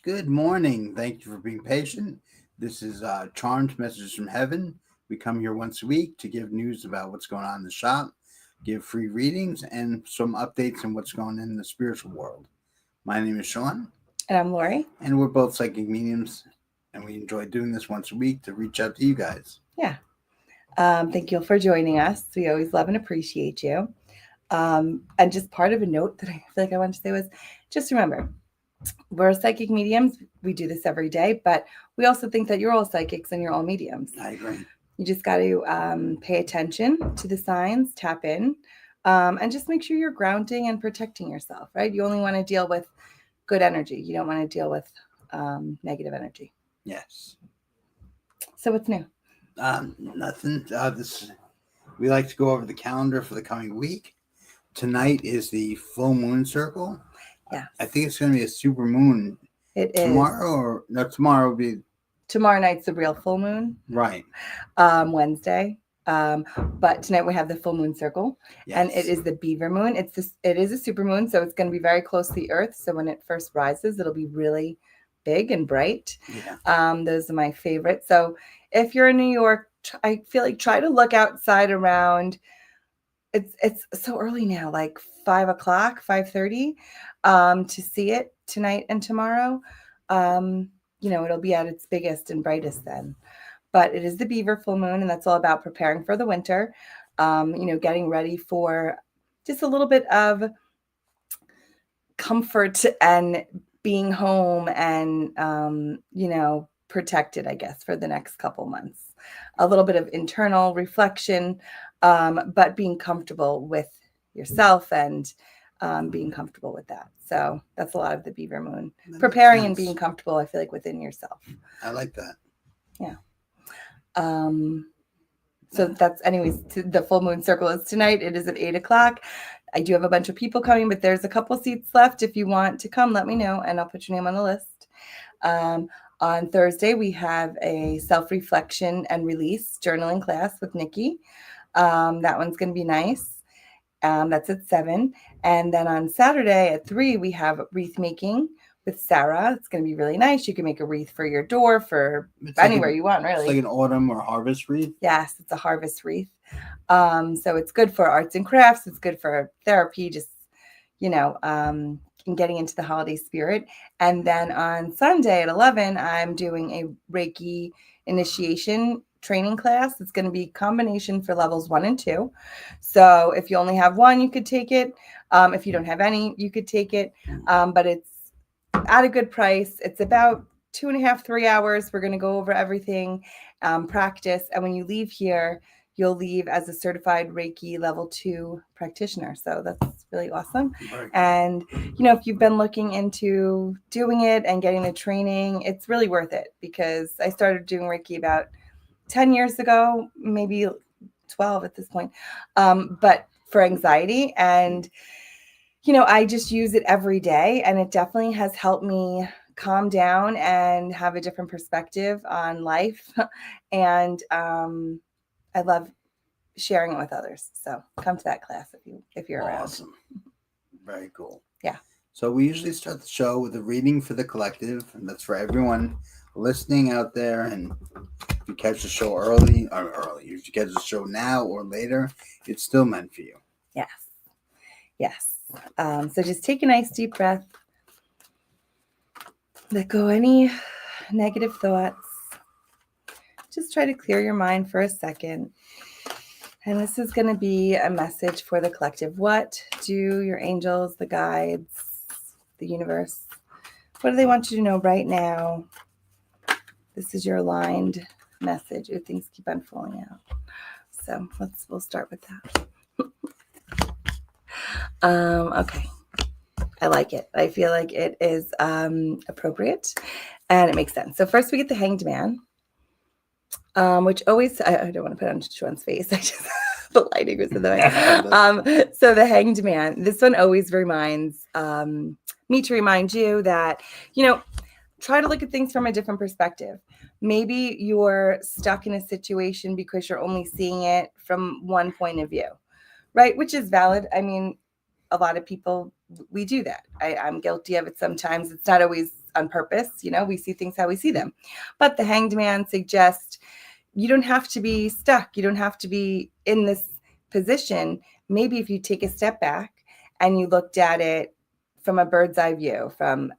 Good morning. Thank you for being patient. This is Charmed Messages from Heaven. We come here once a week to give news about what's going on in the shop, give free readings, and some updates on what's going on in the spiritual world. My name is Shaun, And I'm Lori. and we're both psychic mediums, and we enjoy doing this once a week to reach out to you guys. Yeah. Thank you for joining us. We always love and appreciate you. And just part of a note that I feel like I wanted to say was just remember, we're psychic mediums. We do this every day, but we also think that you're all psychics and you're all mediums. I agree. You just got to pay attention to the signs, tap in, and just make sure you're grounding and protecting yourself, right? You only want to deal with good energy. You don't want to deal with negative energy. Yes. So what's new? Nothing. We like to go over the calendar for the coming week. Tonight is the full moon circle. Yeah. I think it's going to be a super moon. It Tomorrow will be tomorrow night's the real full moon. right. Wednesday. But tonight we have the full moon circle, and it is the beaver moon. It is a super moon, so it's going to be very close to the earth. So when it first rises, it'll be really big and bright. Yeah. Those are my favorites. So if you're in New York, I feel like try to look outside around. It's so early now, like 5:00, 5:30, to see it tonight and tomorrow. It'll be at its biggest and brightest then. But it is the beaver full moon, and that's all about preparing for the winter. Getting ready for just a little bit of comfort and being home and protected, I guess, for the next couple months. A little bit of internal reflection, but being comfortable with yourself and being comfortable with that. So that's a lot of the beaver moon. Preparing and being comfortable, I feel like, within yourself. I like that. Yeah. So that's, anyways, the full moon circle is tonight. It is at 8:00. I do have a bunch of people coming, but there's a couple seats left. If you want to come, let me know, and I'll put your name on the list. On Thursday, we have a self-reflection and release journaling class with Nikki. That one's going to be nice. That's at 7. And then on Saturday at 3, we have wreath making with Sarah. It's going to be really nice. You can make a wreath for your door, for anywhere you want, really. It's like an autumn or harvest wreath. Yes, it's a harvest wreath. So it's good for arts and crafts. It's good for therapy, just, getting into the holiday spirit. And then on Sunday at 11, I'm doing a Reiki initiation training class. It's going to be combination for levels 1 and 2. So if you only have one, you could take it. If you don't have any, you could take it. But it's at a good price. It's about 2.5, 3 hours. We're going to go over everything, practice. And when you leave here, you'll leave as a certified Reiki level 2 practitioner. So that's really awesome. Right. And, if you've been looking into doing it and getting the training, it's really worth it, because I started doing Reiki about 10 years ago, maybe 12 at this point, but for anxiety. And, I just use it every day, and it definitely has helped me calm down and have a different perspective on life. And I love sharing it with others. So come to that class if you're around. Awesome. Very cool. Yeah. So we usually start the show with a reading for the collective, and that's for everyone listening out there. And if you catch the show if you catch the show now or later, it's still meant for you. Yes. So just take a nice deep breath. Let go any negative thoughts. Just try to clear your mind for a second. And this is going to be a message for the collective. What do your angels, the guides, the universe, what do they want you to know right now? This is your aligned message. Ooh, things keep on falling out. So we'll start with that. Okay. I like it. I feel like it is appropriate and it makes sense. So first we get the Hanged Man. Which always, I don't want to put on Sean's face. I just, the lighting was in the way. So the Hanged Man, this one always reminds me to remind you that, try to look at things from a different perspective. Maybe you're stuck in a situation because you're only seeing it from one point of view, right? Which is valid. I mean, a lot of people, we do that. I'm guilty of it sometimes. It's not always on purpose. We see things how we see them. But the Hanged Man suggests you don't have to be stuck. You don't have to be in this position. Maybe if you take a step back and you looked at it from a bird's eye view, from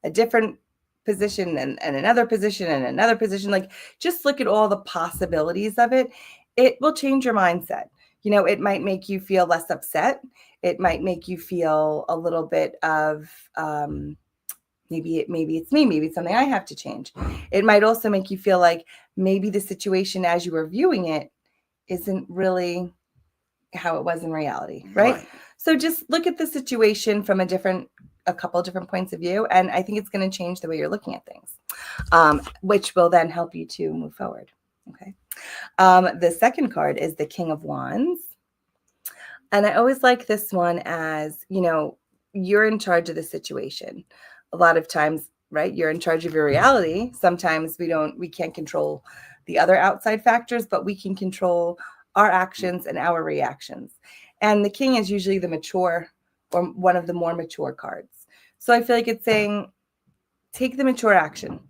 a different position and another position and another position, like just look at all the possibilities of it. It will change your mindset. It might make you feel less upset. It might make you feel a little bit of maybe it's me, maybe it's something I have to change. It might also make you feel like maybe the situation as you were viewing it isn't really how it was in reality, right? So just look at the situation from a couple of different points of view, and I think it's going to change the way you're looking at things, which will then help you to move forward. Okay. The second card is the King of Wands. And I always like this one as, you're in charge of the situation. A lot of times, right, you're in charge of your reality. Sometimes we can't control the other outside factors, but we can control our actions and our reactions. And the King is usually the mature or one of the more mature cards. So I feel like it's saying, take the mature action.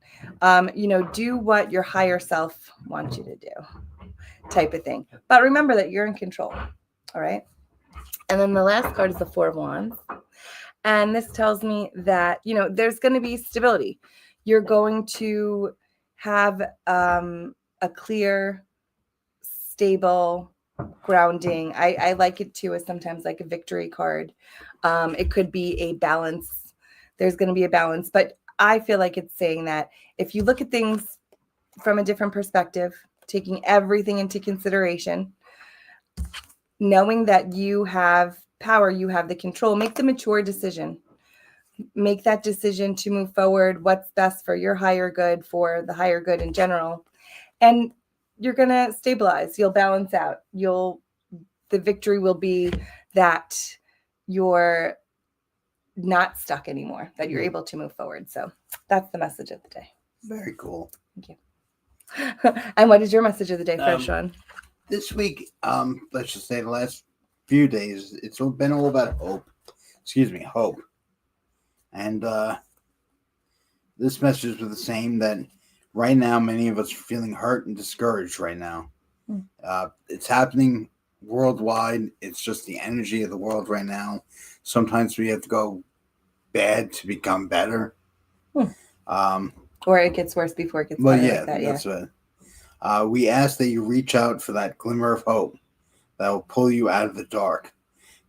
Do what your higher self wants you to do, type of thing. But remember that you're in control. All right. And then the last card is the Four of Wands. And this tells me that, there's going to be stability. You're going to have a clear, stable grounding. I like it too as sometimes like a victory card. It could be a balance. There's going to be a balance. But I feel like it's saying that if you look at things from a different perspective, taking everything into consideration, knowing that you have power, you have the control, make the mature decision. Make that decision to move forward, what's best for your higher good, for the higher good in general. And you're going to stabilize. You'll balance out. The victory will be that you're not stuck anymore, that you're able to move forward. So that's the message of the day. Very cool. Thank you. And what is your message of the day, Shaun? This week, let's just say the last few days, it's been all about hope. Hope. And this message was the same, that right now many of us are feeling hurt and discouraged right now. It's happening worldwide. It's just the energy of the world right now. Sometimes we have to go bad to become better. Or it gets worse before it gets better. Yeah, that's what. We ask that you reach out for that glimmer of hope that will pull you out of the dark.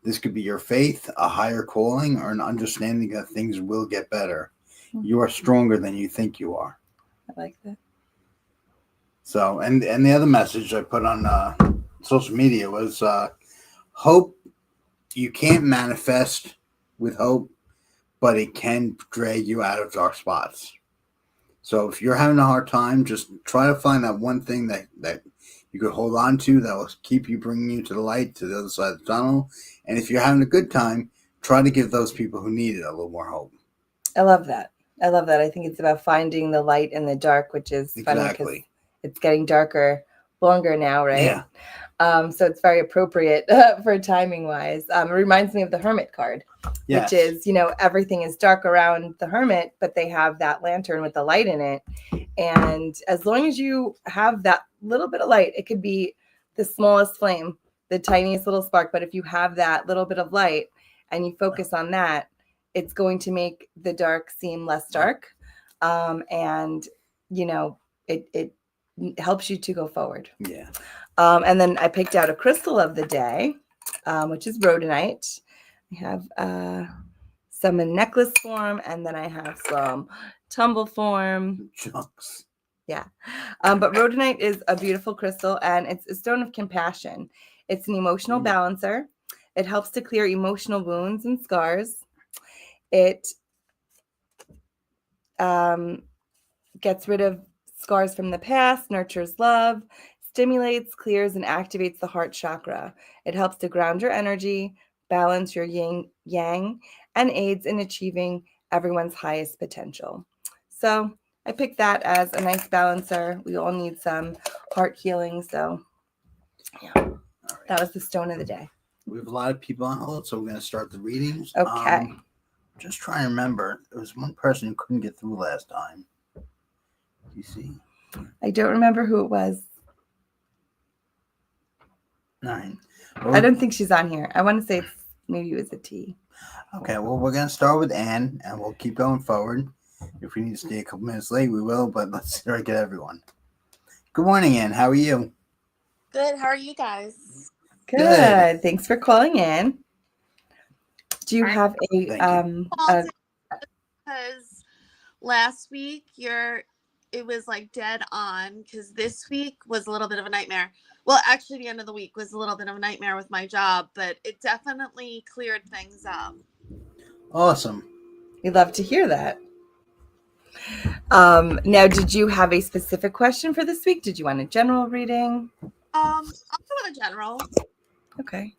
This could be your faith, a higher calling, or an understanding that things will get better. You are stronger than you think you are. I like that. So, and the other message I put on social media was hope. You can't manifest with hope, but it can drag you out of dark spots. So if you're having a hard time, just try to find that one thing that you could hold on to that will keep you, bringing you to the light, to the other side of the tunnel. And if you're having a good time, try to give those people who need it a little more hope. I love that. I think it's about finding the light in the dark, which is funny because it's getting darker longer now, right? Yeah. So it's very appropriate for timing wise. It reminds me of the Hermit card, which is, everything is dark around the Hermit, but they have that lantern with the light in it. And as long as you have that little bit of light, it could be the smallest flame, the tiniest little spark. But if you have that little bit of light and you focus on that, it's going to make the dark seem less dark. And, it helps you to go forward. Yeah. And then I picked out a crystal of the day, which is rhodonite. I have some in necklace form, and then I have some tumble form. Chunks. Yeah. But rhodonite is a beautiful crystal, and it's a stone of compassion. It's an emotional balancer. It helps to clear emotional wounds and scars. It gets rid of scars from the past, nurtures love, stimulates, clears, and activates the heart chakra. It helps to ground your energy, balance your yin yang, and aids in achieving everyone's highest potential. So I picked that as a nice balancer. We all need some heart healing. So yeah, that was the stone of the day. We have a lot of people on hold, so we're going to start the readings. Okay. Just trying to remember. There was one person who couldn't get through last time. You see? I don't remember who it was. 9. I don't think she's on here. I want to say maybe it was a T. Okay, well, we're going to start with Anne, and we'll keep going forward. If we need to stay a couple minutes late, we will, but let's start to get everyone. Good morning, Anne. How are you? Good. How are you guys? Good. Thanks for calling in. Do you have a because last week it was like dead on, because this week was a little bit of a nightmare. Well, actually the end of the week was a little bit of a nightmare with my job, but it definitely cleared things up. Awesome. We love to hear that. Now, did you have a specific question for this week? Did you want a general reading? I'll go with a general. Okay.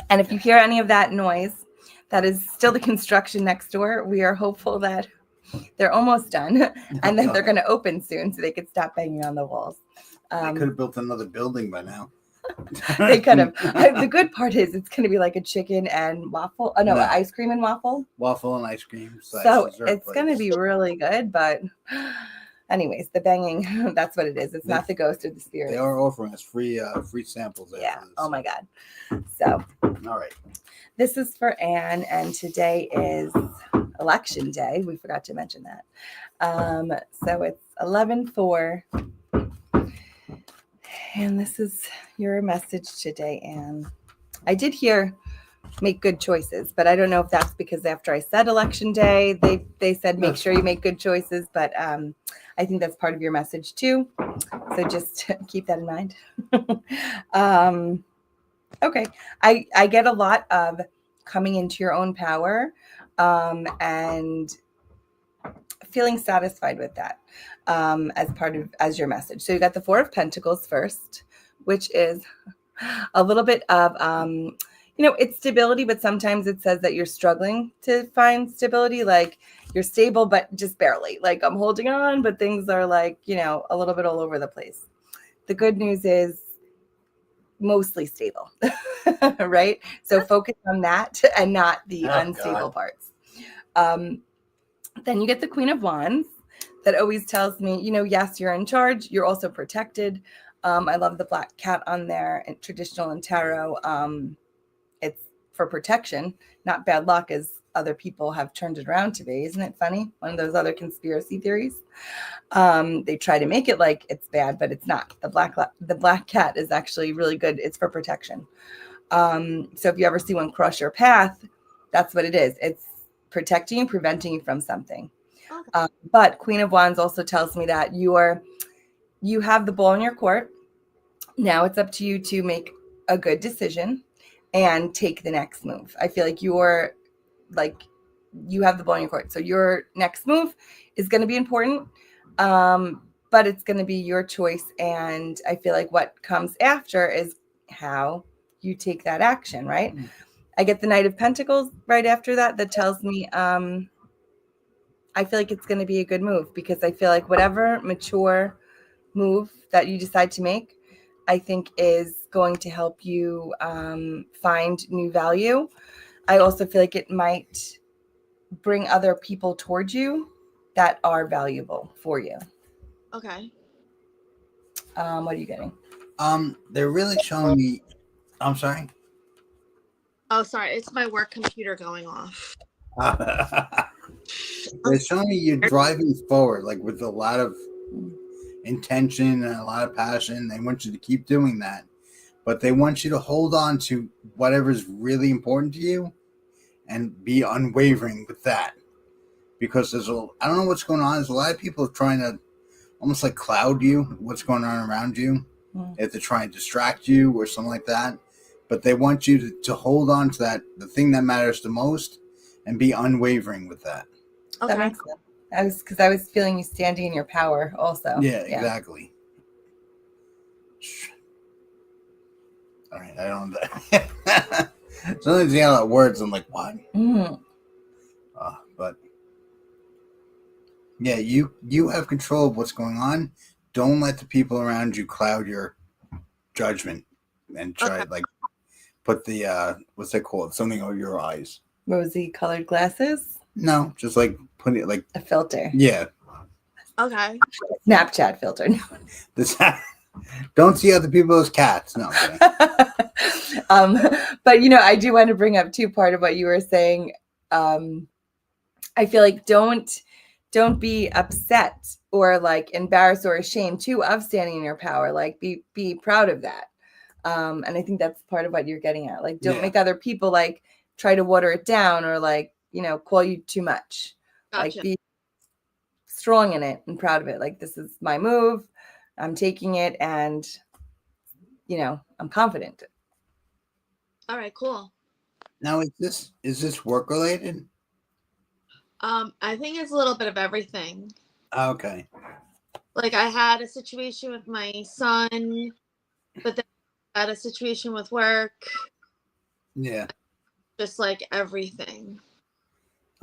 And if you hear any of that noise, that is still the construction next door. We are hopeful that they're almost done and that they're going to open soon so they could stop banging on the walls. They could have built another building by now. They could have. The good part is it's going to be like a chicken and waffle. Oh, no, ice cream and waffle. Waffle and ice cream. So it's going to be really good. But anyways, the banging, that's what it is. It's not the ghost or the spirit. They are offering us free samples. Yeah. Oh, my God. So. All right. This is for Anne, and today is election day. We forgot to mention that. So it's 11/4. And this is your message today, Anne. I did hear make good choices, but I don't know if that's because after I said election day, they said make sure you make good choices, but I think that's part of your message too. So just keep that in mind. Okay. I get a lot of coming into your own power and feeling satisfied with that as your message. So you got the 4 of Pentacles first, which is a little bit of, it's stability, but sometimes it says that you're struggling to find stability. Like you're stable, but just barely. Like I'm holding on, but things are like, a little bit all over the place. The good news is mostly stable, right? So focus on that and not the unstable parts. Then you get the Queen of Wands that always tells me, yes, you're in charge. You're also protected. I love the black cat on there and traditional and tarot. It's for protection, not bad luck as other people have turned it around to be. Isn't it funny? One of those other conspiracy theories. They try to make it like it's bad, but it's not. The black cat is actually really good. It's for protection. So if you ever see one cross your path, that's what it is. It's protecting you, preventing you from something. Okay. But Queen of Wands also tells me that you have the ball in your court. Now it's up to you to make a good decision and take the next move. I feel like you have the ball in your court. So your next move is going to be important, but it's going to be your choice. And I feel like what comes after is how you take that action, right? Mm-hmm. I get the Knight of Pentacles right after that tells me I feel like it's going to be a good move, because I feel like whatever mature move that you decide to make, I think is going to help you find new value. I also feel like it might bring other people towards you that are valuable for you. Okay. What are you getting? They're really showing me. I'm sorry. Oh, sorry. It's my work computer going off. They're showing me you're driving forward, like with a lot of intention and a lot of passion. They want you to keep doing that, but they want you to hold on to whatever's really important to you and be unwavering with that. Because I don't know what's going on. There's a lot of people trying to almost like cloud you, what's going on around you. If they're trying to distract you or something like that. But they want you to hold on to that, the thing that matters the most, and be unwavering with that. Okay. That makes sense. Because I was feeling you standing in your power also. Yeah, exactly. All right, I don't know that. Sometimes you got words, I'm like, what? Mm-hmm. But yeah, you have control of what's going on. Don't let the people around you cloud your judgment and try put the what's that called? Something over your eyes. Rosy colored glasses. No, just like put it like A filter. yeah. Okay. Snapchat filter. This don't see other people as cats. No. Okay. But I do want to bring up too part of what you were saying. I feel like don't be upset or like embarrassed or ashamed too of standing in your power. Like be proud of that. And I think that's part of what you're getting at. Like don't make other people like try to water it down or like, call you too much. Gotcha. Like be strong in it and proud of it. Like this is my move. I'm taking it and I'm confident. All right, cool. Now is this work related? I think it's a little bit of everything. Okay. Like I had a situation with my son, but then I had a situation with work. Yeah. Just like everything.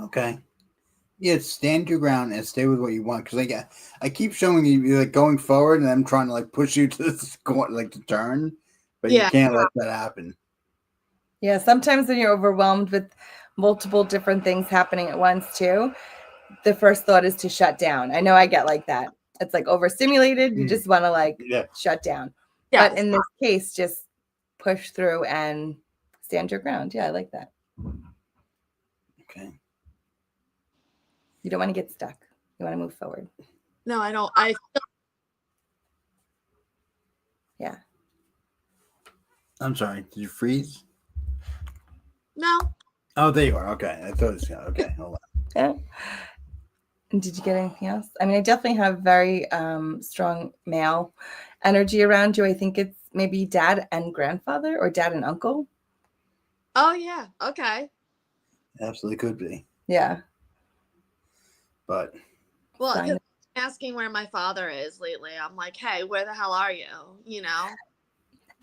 Okay. Yeah, stand your ground and stay with what you want. Because I keep showing you like going forward, and I'm trying to like push you to this like to turn, but you can't let that happen. Yeah, sometimes when you're overwhelmed with multiple different things happening at once too, the first thought is to shut down. I know I get like that. It's like overstimulated. You just want to like shut down. Yes. But in this case, just push through and stand your ground. Yeah, I like that. Okay. You don't want to get stuck. You want to move forward. No, I don't. Yeah. I'm sorry. Did you freeze? No. Oh, there you are. Okay. I thought it was okay. Hold on. Yeah. And did you get anything else? I mean, I definitely have very strong male energy around you. I think it's maybe dad and grandfather or dad and uncle. Oh, yeah. Okay. Absolutely could be. Yeah. But. Well, because I'm asking where my father is lately. I'm like, hey, where the hell are you?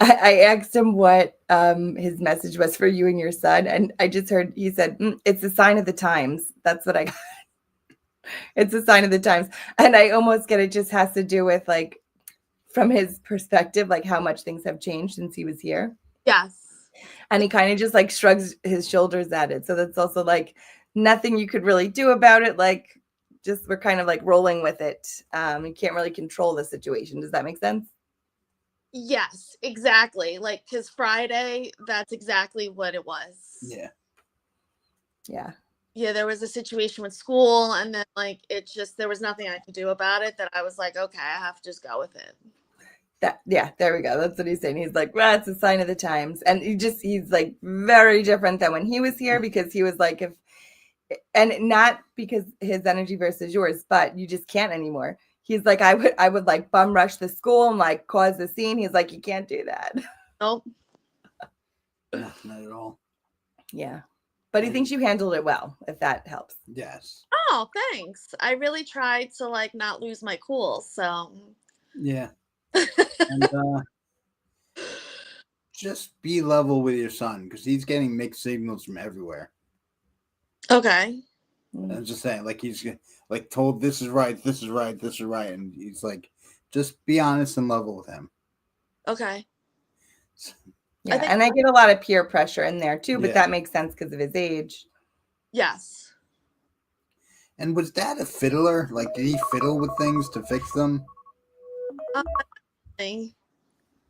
I asked him what his message was for you and your son. And I just heard, he said, it's a sign of the times. That's what I got. It's a sign of the times. And I almost get it just has to do with like, from his perspective, like how much things have changed since he was here. Yes. And he kind of just like shrugs his shoulders at it. So that's also like nothing you could really do about it. Like just we're kind of like rolling with it. You can't really control the situation. Does that make sense? Yes, exactly. Like, because Friday, that's exactly what it was. Yeah. Yeah. Yeah, there was a situation with school, and then like it's just there was nothing I could do about it. That I was like, okay, I have to just go with it. There we go. That's what he's saying. He's like, well, it's a sign of the times. And he's like very different than when he was here, because he was like, and not because his energy versus yours, but you just can't anymore. He's like, I would like bum rush the school and like cause the scene. He's like, you can't do that. Nope. No, not at all. Yeah. But he thinks you handled it well, if that helps. Yes. Oh, thanks. I really tried to like not lose my cool. So yeah. And just be level with your son, because he's getting mixed signals from everywhere. Okay. I'm just saying, like he's like told this is right, this is right, this is right, and he's like, just be honest and level with him. Okay. Yeah, and I get a lot of peer pressure in there too, but that makes sense because of his age. Yes. And was Dad a fiddler? Like, did he fiddle with things to fix them?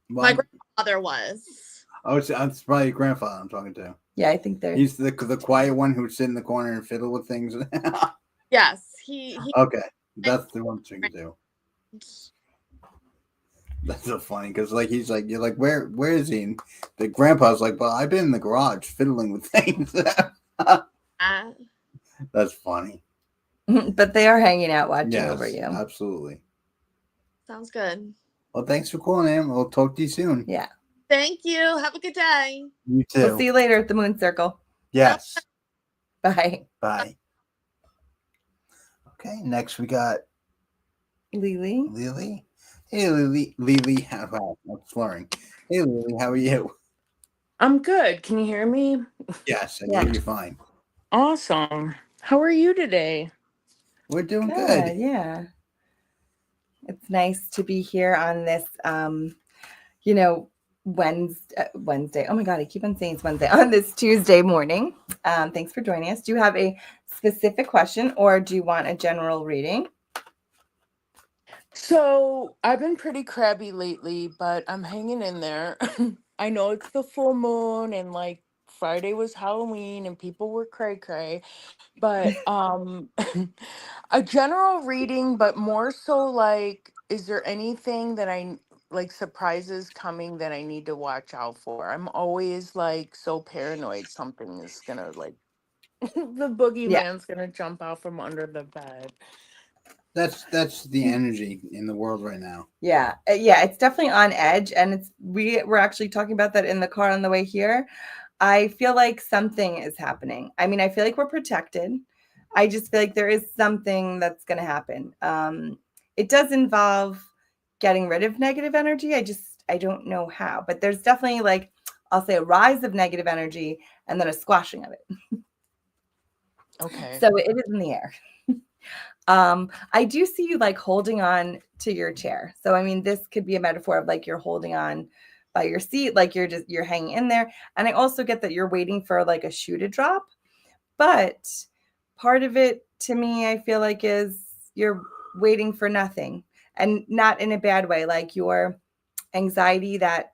My grandfather was. Oh, it's probably your grandfather I'm talking to. Yeah, I think he's the quiet one who would sit in the corner and fiddle with things. Yes, he. Okay, that's the one thing to do. That's so funny because like he's like, you're like, where is he? And the grandpa's like, well, I've been in the garage fiddling with things. That's funny. But they are hanging out watching over you. Absolutely. Sounds good. Well, thanks for calling in. We'll talk to you soon. Yeah. Thank you. Have a good day. You too. We'll see you later at the Moon Circle. Yes. Bye. Bye. Okay, next we got Lily. Lily. Hey, Lily. Lily, wow, I'm slurring. Hey, Lily, how are you? I'm good. Can you hear me? Yes, I hear you fine. Awesome. How are you today? We're doing good. Yeah. It's nice to be here on this, Wednesday. Oh my God, I keep on saying it's Wednesday on this Tuesday morning. Thanks for joining us. Do you have a specific question or do you want a general reading? So I've been pretty crabby lately, but I'm hanging in there. I know it's the full moon and like Friday was Halloween and people were cray cray, but a general reading, but more so like, is there anything that like surprises coming that I need to watch out for? I'm always like so paranoid something is gonna like the Yeah. boogeyman's gonna jump out from under the bed. That's the energy in the world right now. Yeah. Yeah. It's definitely on edge. And we're actually talking about that in the car on the way here. I feel like something is happening. I mean, I feel like we're protected. I just feel like there is something that's going to happen. It does involve getting rid of negative energy. I don't know how, but there's definitely like, I'll say a rise of negative energy and then a squashing of it. Okay. So it is in the air. I do see you like holding on to your chair. So, I mean, this could be a metaphor of like you're holding on by your seat, like you're hanging in there. And I also get that you're waiting for like a shoe to drop. But part of it to me, I feel like is you're waiting for nothing and not in a bad way. Like your anxiety, that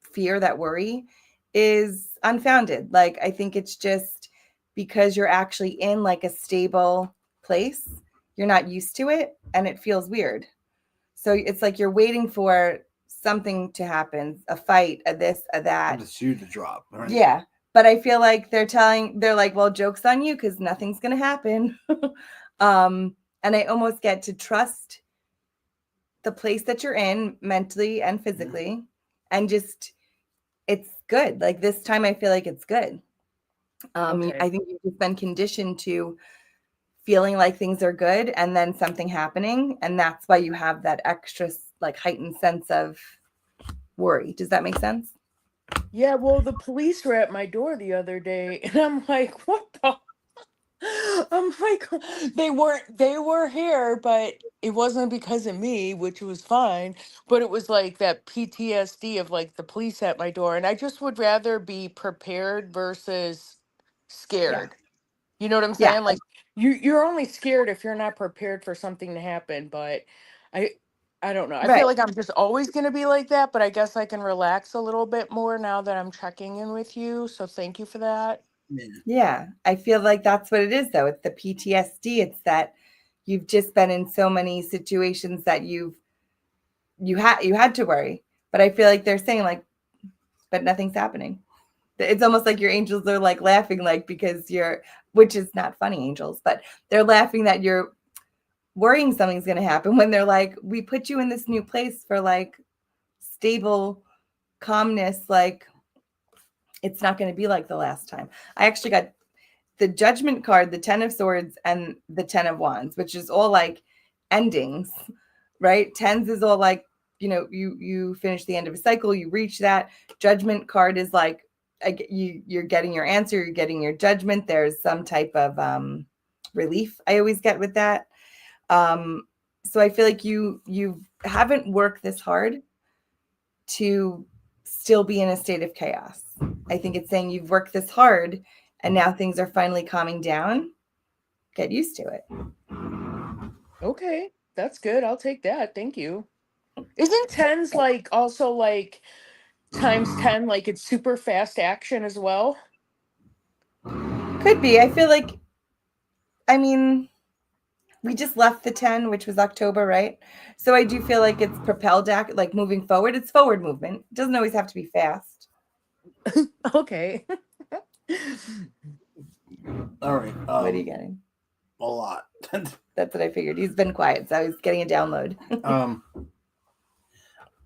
fear, that worry is unfounded. Like I think it's just because you're actually in like a stable place, you're not used to it and it feels weird. So it's like you're waiting for something to happen, a fight, a this, a that. The shoe to drop. Right? Yeah. But I feel like they're like, well, joke's on you because nothing's going to happen. And I almost get to trust the place that you're in mentally and physically and just, it's good. Like this time I feel like it's good. Okay. I think you've just been conditioned to feeling like things are good and then something happening. And that's why you have that extra like heightened sense of worry. Does that make sense? Yeah, well, the police were at my door the other day, and I'm like, what the? I'm like, they were here, but it wasn't because of me, which was fine. But it was like that PTSD of like the police at my door. And I just would rather be prepared versus Yeah. scared. You know what I'm Yeah. saying? Like you're only scared if you're not prepared for something to happen. But I I don't know. I feel Right. like I'm just always gonna be like that, but I guess I can relax a little bit more now that I'm checking in with you. So thank you for that. Yeah. Yeah. I feel like that's what it is though. It's the PTSD. It's that you've just been in so many situations that you had to worry. But I feel like they're saying like, but nothing's happening. It's almost like your angels are like laughing, like because which is not funny, angels, but they're laughing that you're worrying something's going to happen when they're like, we put you in this new place for like stable calmness. Like it's not going to be like the last time. I actually got the Judgment card, the 10 of Swords, and the 10 of Wands, which is all like endings, right? Tens is all like, you finish the end of a cycle, you reach that. Judgment card is like you're getting your answer, you're getting your judgment. There's some type of relief I always get with that. So I feel like you haven't worked this hard to still be in a state of chaos. I think it's saying you've worked this hard and now things are finally calming down. Get used to it. Okay, that's good. I'll take that. Thank you. Isn't tens like also like times 10 like it's super fast action as well? Could be. I feel like, I mean, we just left the 10, which was October, right? So I do feel like it's propelled act, like moving forward. It's forward movement. It doesn't always have to be fast. Okay. All right. What are you getting? A lot. That's what I figured. He's been quiet, so I was getting a download.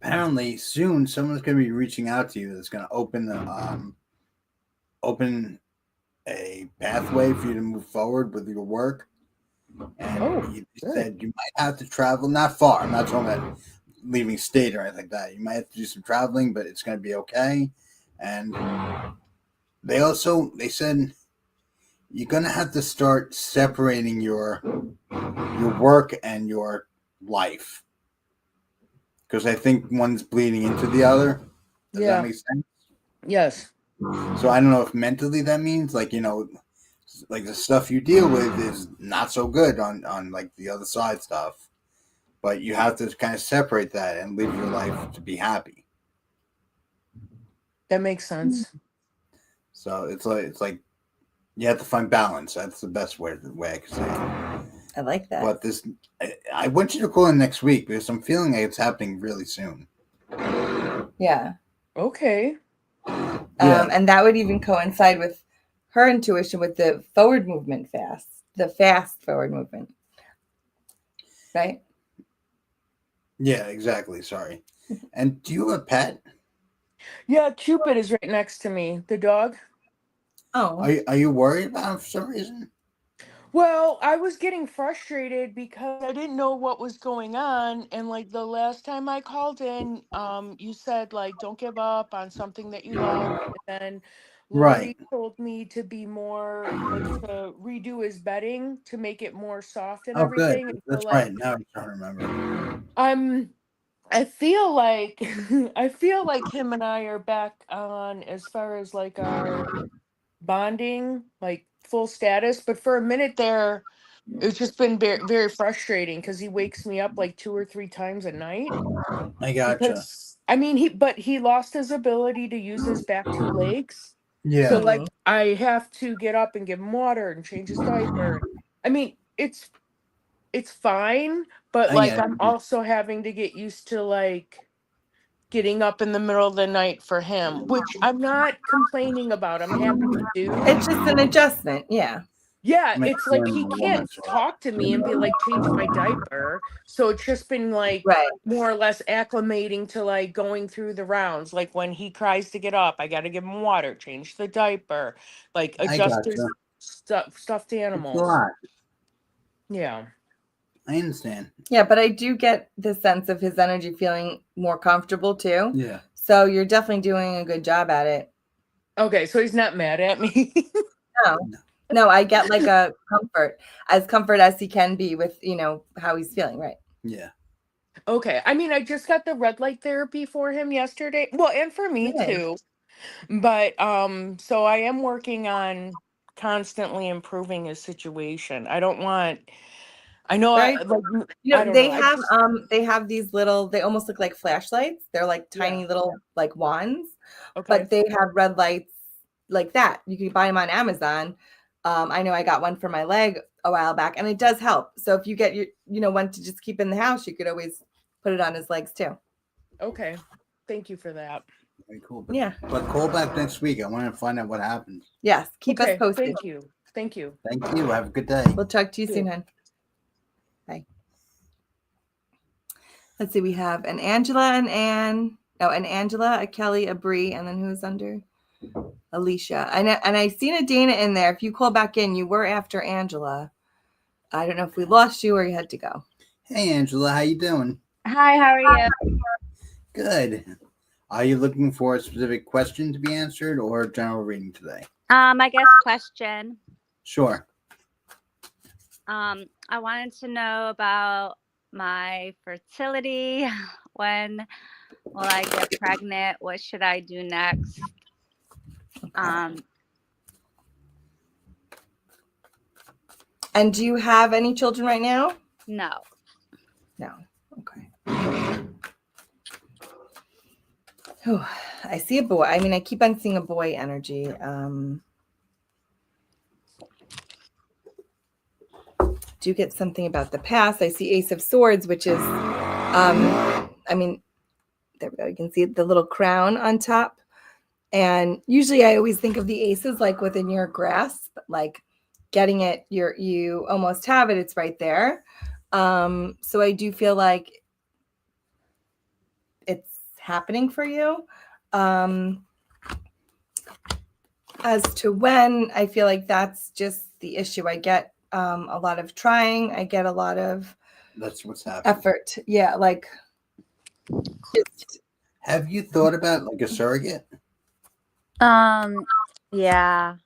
Apparently, soon someone's going to be reaching out to you that's going to open a pathway for you to move forward with your work. And you good. said you might have to travel not far. I'm not talking about leaving state or anything like that. You might have to do some traveling, but it's going to be okay. And they said you're going to have to start separating your work and your life, because I think one's bleeding into the other. Does that Yeah. make sense? Yes. So I don't know if mentally that means like, like the stuff you deal with is not so good on like the other side stuff, but you have to kind of separate that and live your life to be happy. That makes sense. So it's like you have to find balance. That's the best way I could say it. I like that. But I want you to call in next week because I'm feeling like it's happening really soon. Yeah. Okay. Yeah. And that would even coincide with her intuition with the forward movement the fast forward movement. Right? Yeah, exactly. Sorry. And do you have a pet? Yeah, Cupid is right next to me, the dog. Oh. Are you worried about him for some reason? Well, I was getting frustrated because I didn't know what was going on. And like the last time I called in, you said like don't give up on something that you love. And then Right. Lori told me to be more like to redo his bedding to make it more soft and Oh, good. everything. And so That's like right. Now I'm trying to remember. I'm I feel like I feel like him and I are back on as far as like our bonding, like full status. But for a minute there, it's just been very, very frustrating because he wakes me up like 2 or 3 times a night. I gotcha. Because I mean, he lost his ability to use his back 2 legs. So Yeah, like I have to get up and give him water and change his diaper. I mean, it's fine, but I like get I'm it. also having to get used to like getting up in the middle of the night for him, which I'm not complaining about. I'm happy to do. It's just an adjustment. Yeah. Yeah, Make it's sure like he the woman can't talk to me and be like, change my diaper. So it's just been like Right. more or less acclimating to like going through the rounds. Like when he cries to get up, I got to give him water, change the diaper, like I adjust his gotcha. stuffed It's a animals. lot. Yeah. I understand. Yeah, but I do get the sense of his energy feeling more comfortable too. Yeah. So you're definitely doing a good job at it. Okay, so he's not mad at me. No. No, I get like a comfort as he can be with, how he's feeling, right? Yeah. Okay. I mean, I just got the red light therapy for him yesterday. Well, and for me Good. too. But so I am working on constantly improving his situation. I don't want I know Very I like I You know, don't know. I just they have these little, they almost look like flashlights. They're like yeah. tiny little like wands, Okay. but they have red lights like that. You can buy them on Amazon. I know I got one for my leg a while back and it does help. So if you get one to just keep in the house, you could always put it on his legs too. Okay. Thank you for that. Very cool. But, Yeah. but call back next week. I want to find out what happens. Yes. Keep us Okay. posted. Thank you. Thank you. Thank you. Have a good day. We'll talk to you You. soon, hon. Bye. Let's see. We have an Angela, an Ann. Oh, an Angela, a Kelly, a Bree, and then who's under? Alicia. And I seen a Dana in there. If you call back in, you were after Angela. I don't know if we lost you or you had to go. Hey, Angela. How you doing? Hi, how are you? Good. Are you looking for a specific question to be answered or a general reading today? I guess question. Sure. I wanted to know about my fertility. When will I get pregnant? What should I do next? And do you have any children right now? No. No. Okay. Oh, I see a boy. I mean, I keep on seeing a boy energy. Do you get something about the past? I see Ace of Swords, which is, I mean, there we go. You can see the little crown on top. And usually I always think of the aces like within your grasp, like getting it, you almost have it, it's right there. So I do feel like it's happening for you. As to when, I feel like that's just the issue. I get a lot of trying. I get a lot of That's what's happening. effort. Yeah, like just Have you thought about like a surrogate? Yeah,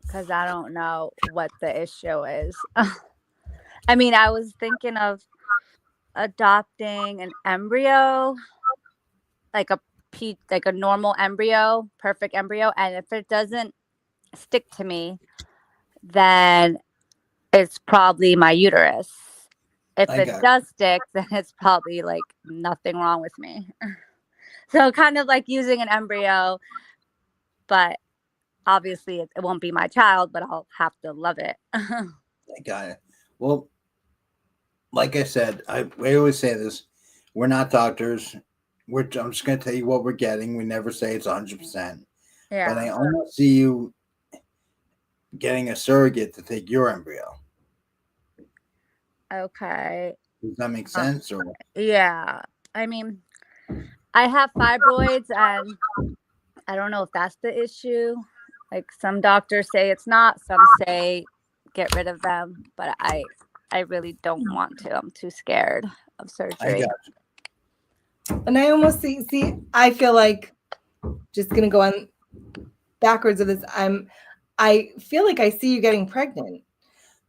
because I don't know what the issue is. I mean, I was thinking of adopting an embryo, like a like a normal embryo, perfect embryo, and if it doesn't stick to me, then it's probably my uterus. If I it got does stick, then it's probably like nothing wrong with me. So kind of like using an embryo, but obviously it won't be my child, but I'll have to love it. I got it. Well, like I said, we always say this. We're not doctors. I'm just going to tell you what we're getting. We never say it's 100%. But I Yeah. almost see you getting a surrogate to take your embryo. Okay. Does that make sense? Or Yeah. I mean, I have fibroids, and I don't know if that's the issue. Like some doctors say it's not, some say get rid of them, but I really don't want to. I'm too scared of I surgery. got And I almost see, I feel like, just gonna go on backwards of this. I feel like I see you getting pregnant.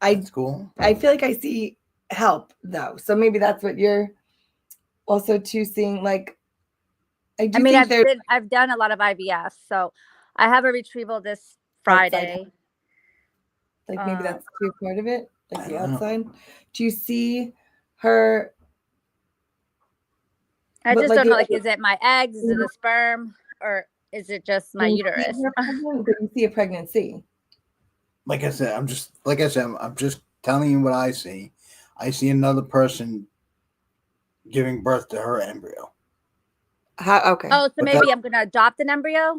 that's cool. I feel like I see help though. So maybe that's what you're also too seeing. Like I do mean, think there's I've done a lot of IVF, so I have a retrieval this Friday. like maybe that's too part of it, like I the don't know. outside. Do you see her? I But just like, don't know. Like, is it my eggs? Is it the sperm? Or is it just my do you see uterus? her pregnant? Do you see a pregnancy? Like I said, I'm just telling you what I see. I see another person giving birth to her embryo. How? Okay. Oh, so But maybe I'm gonna adopt an embryo?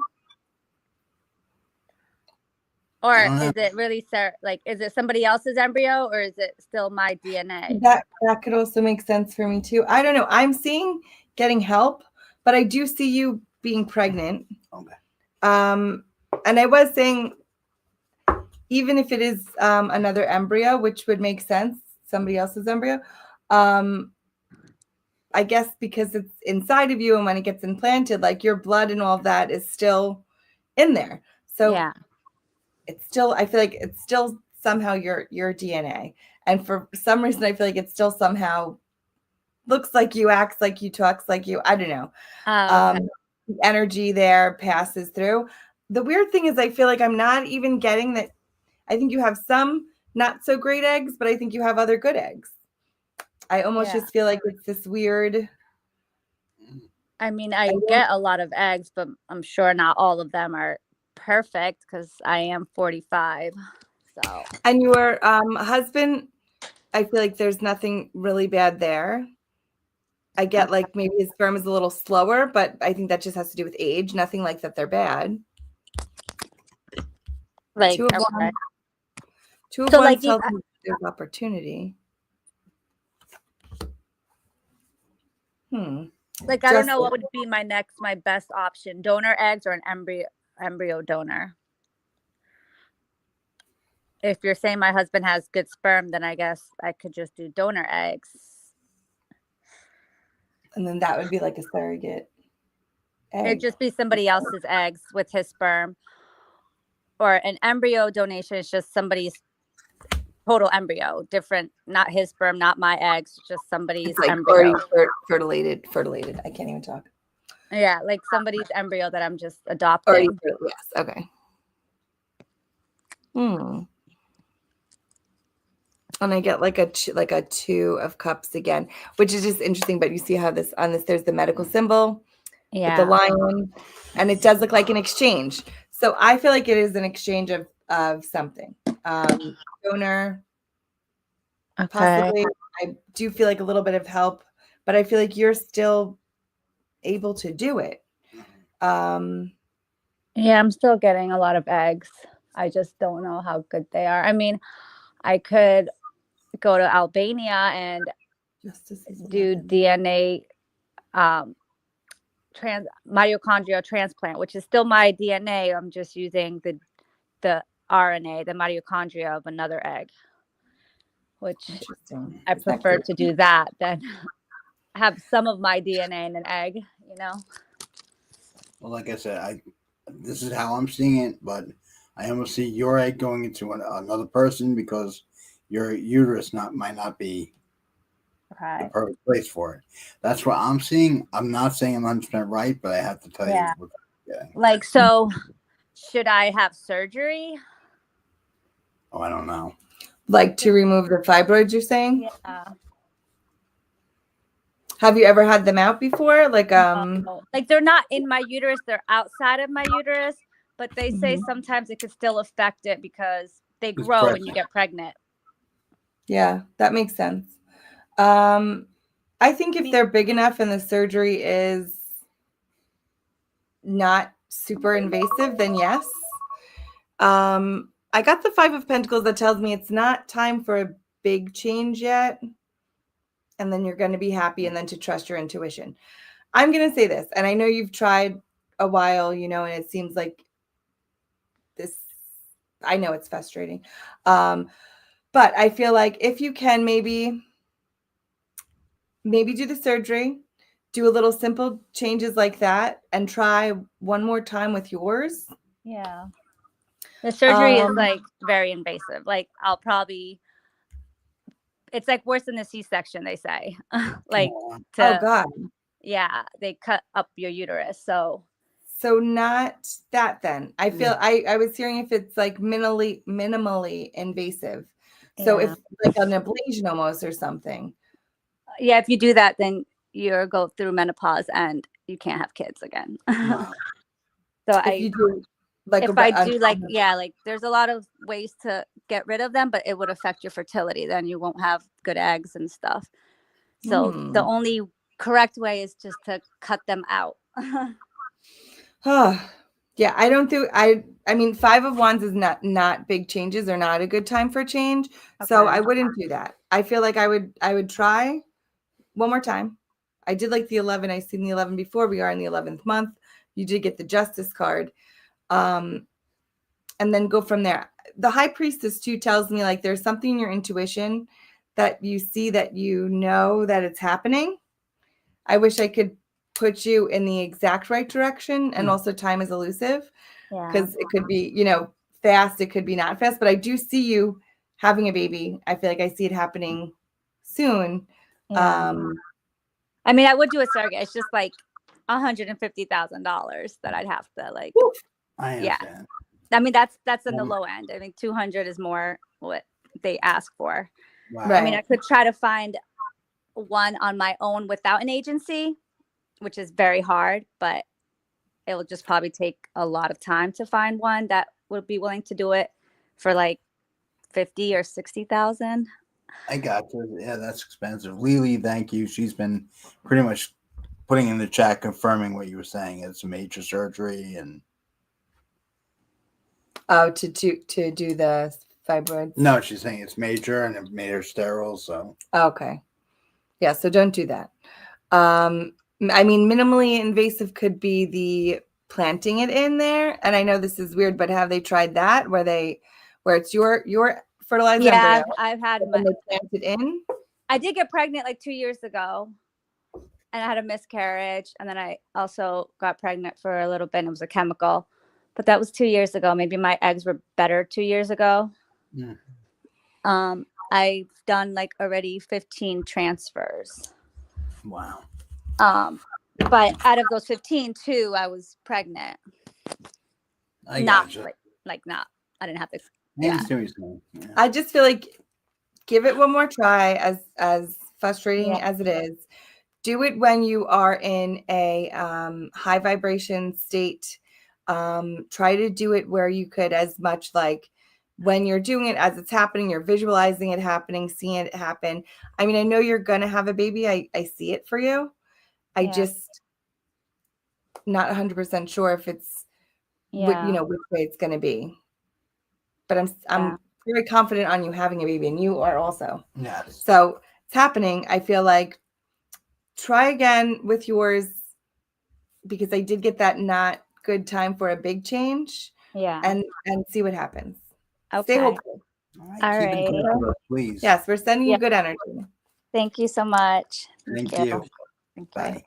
Or I don't know. is it really like, is it somebody else's embryo, or is it still my DNA? That could also make sense for me too. I don't know. I'm seeing getting help, but I do see you being pregnant. Okay. And I was saying, even if it is another embryo, which would make sense, somebody else's embryo, I guess because it's inside of you and when it gets implanted, like your blood and all of that is still in there. So Yeah. it's still, I feel like it's still somehow your DNA. And for some reason, I feel like it's still somehow looks like you, acts like you, talks like you. I don't know. Oh, okay. The energy there passes through. The weird thing is, I feel like I'm not even getting that. I think you have some not so great eggs, but I think you have other good eggs. I almost Yeah. just feel like it's this weird. I mean, I get a lot of eggs, but I'm sure not all of them are perfect because I am 45. So. And your husband, I feel like there's nothing really bad there. I get like maybe his sperm is a little slower, but I think that just has to do with age. Nothing like that they're bad. Like, Two of okay. one So, like, tells me there's opportunity. Like, I don't know what would be my best option: donor eggs or an embryo donor. If you're saying my husband has good sperm, then I guess I could just do donor eggs. And then that would be like a surrogate egg. It'd just be somebody else's eggs with his sperm. Or an embryo donation is just somebody's total embryo, different, not his sperm, not my eggs, just somebody's it's like embryo. Fertilated. I can't even talk. Yeah, like somebody's embryo that I'm just adopting. Yes. Okay. And I get like a 2 of cups again, which is just interesting. But you see how there's the medical symbol with the lion, and it does look like an exchange. So I feel like it is an exchange of something. Donor, possibly. I do feel like a little bit of help, but I feel like you're still able to do it. Yeah, I'm still getting a lot of eggs. I just don't know how good they are. I mean, I could go to Albania and do DNA mitochondrial transplant, which is still my DNA. I'm just using the RNA, the mitochondria of another egg, which I prefer to do that than have some of my DNA in an egg, you know? Well, like I said, this is how I'm seeing it, but I almost see your egg going into another person because your uterus might not be Okay. perfect place for it. That's what I'm seeing. I'm not saying I'm 100% right, but I have to tell Yeah. you what I'm getting. Like, so should I have surgery? Oh, I don't know. Like to remove the fibroids, you're saying? Yeah. Have you ever had them out before? Like, No. Like, they're not in my uterus, they're outside of my uterus, but they say Mhm. sometimes it could still affect it because they It's grow when you pregnant. get pregnant. Yeah, that makes sense. I think if they're big enough and the surgery is not super invasive, then yes. I got the Five of Pentacles that tells me it's not time for a big change yet. And then you're going to be happy and then to trust your intuition. I'm going to say this, and I know you've tried a while, you know, and it seems like this, I know it's frustrating. But I feel like if you can maybe do the surgery, do a little simple changes like that, and try one more time with yours. Yeah. The surgery is Um, like very invasive. Like, I'll probably, it's like worse than the C-section, they say. Like, Oh, oh to, God. yeah, they cut up your uterus. So, So not that then. I feel yeah. I was hearing if it's like minimally invasive. So yeah. if like an ablation almost or something. Yeah, if you do that, then you'll go through menopause and you can't have kids again. No. So If you do like if I do like, yeah, like there's a lot of ways to get rid of them, but it would affect your fertility. Then you won't have good eggs and stuff. So the only correct way is just to cut them out. Yeah, I don't do I mean Five of Wands is not big changes or not a good time for change. So Okay. I wouldn't do that. I feel like I would try one more time. I did like the 11. I seen the 11 before. We are in the 11th month. You did get the Justice card. And then go from there. The High Priestess too tells me like there's something in your intuition that you see that you know that it's happening. I wish I could put you in the exact right direction, and also time is elusive Yeah. because it could be, you know, fast, it could be not fast, but I do see you having a baby. I feel like I see it happening soon. Yeah. I mean, I would do a surrogate. It's just like $150,000 that I'd have to like. Woo. I Yeah. understand. I mean, that's in the low end. I think 200 is more what they ask for. Wow. I mean, Right. I could try to find one on my own without an agency, which is very hard, but it will just probably take a lot of time to find one that would be willing to do it for like 50 or 60,000. I got you. Yeah, that's expensive. Lily, thank you. She's been pretty much putting in the chat confirming what you were saying. It's a major surgery and Oh, to do the fibroids. no, she's saying it's major and it made her sterile. So Okay. Yeah, so don't do that. I mean, minimally invasive could be the planting it in there. And I know this is weird, but have they tried that where it's your fertilized Yeah, embryo I've had and then they plant it in? I did get pregnant like 2 years ago and I had a miscarriage. And then I also got pregnant for a little bit and it was a chemical, but that was 2 years ago. Maybe my eggs were better 2 years ago. yeah. I've done like already 15 transfers. Wow. But out of those 15, 2, I was pregnant. I Not got you. like not, I didn't have to. I Yeah. understand what you're saying. Yeah. I just feel like give it one more try, as frustrating Yeah. as it is. Do it when you are in a high vibration state. Try to do it where you could, as much like when you're doing it as it's happening, you're visualizing it happening, seeing it happen. I mean, I know you're going to have a baby. I see it for you. I Yeah. just not 100% sure if it's Yeah. you know, which way it's going to be. But Yeah. I'm very confident on you having a baby, and you are also. Yes. So it's happening. I feel like try again with yours, because I did get that not good time for a big change, Yeah. and see what happens. Okay. Stay hopeful. All right. All Keep in touch right. with us, please. Yes, we're sending you Yeah. good energy. Thank you so much. Thank you. Thank you. Bye.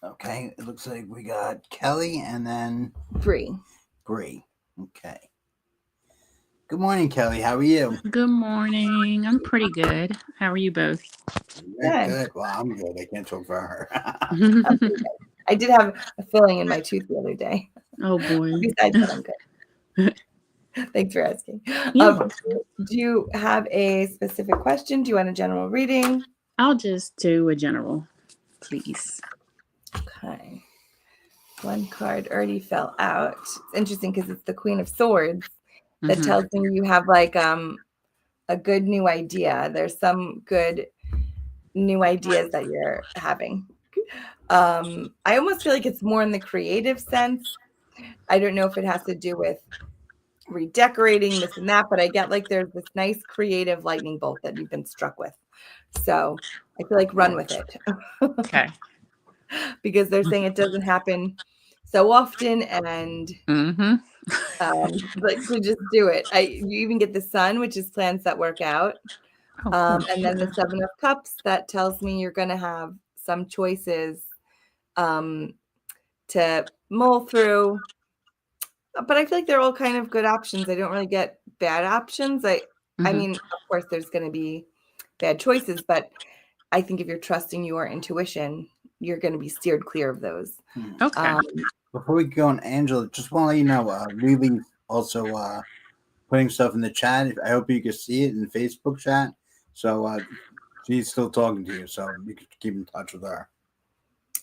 Okay. It looks like we got Kelly and then Bree. Bree. Okay. Good morning, Kelly. How are you? Good morning. I'm pretty good. How are you both? Very Good. good. Well, I'm good. I can't talk for her. I'm pretty good. I did have a filling in my tooth the other day. Oh boy. Besides that, I'm good. Thanks for asking. You're Um, welcome. do you have a specific question? Do you want a general reading? I'll just do a general, please. Okay. One card already fell out. It's interesting because it's the Queen of Swords that Mhm. tells me you have like a good new idea. There's some good new ideas that you're having. I almost feel like it's more in the creative sense. I don't know if it has to do with redecorating this and that, but I get like there's this nice creative lightning bolt that you've been struck with. So I feel like run with it. Okay. Because they're saying it doesn't happen so often, and Mhm. like to just do it. You even get the sun, which is plans that work out. Oh, cool. And then the Seven of Cups, that tells me you're going to have some choices to mull through. But I feel like they're all kind of good options. I don't really get bad options. I Mhm. mean, of course, there's going to be bad choices, but I think if you're trusting your intuition, you're going to be steered clear of those. Okay. Before we go on, Angela, just want to let you know, Lily's also putting stuff in the chat. I hope you can see it in the Facebook chat. So she's still talking to you, so you can keep in touch with her.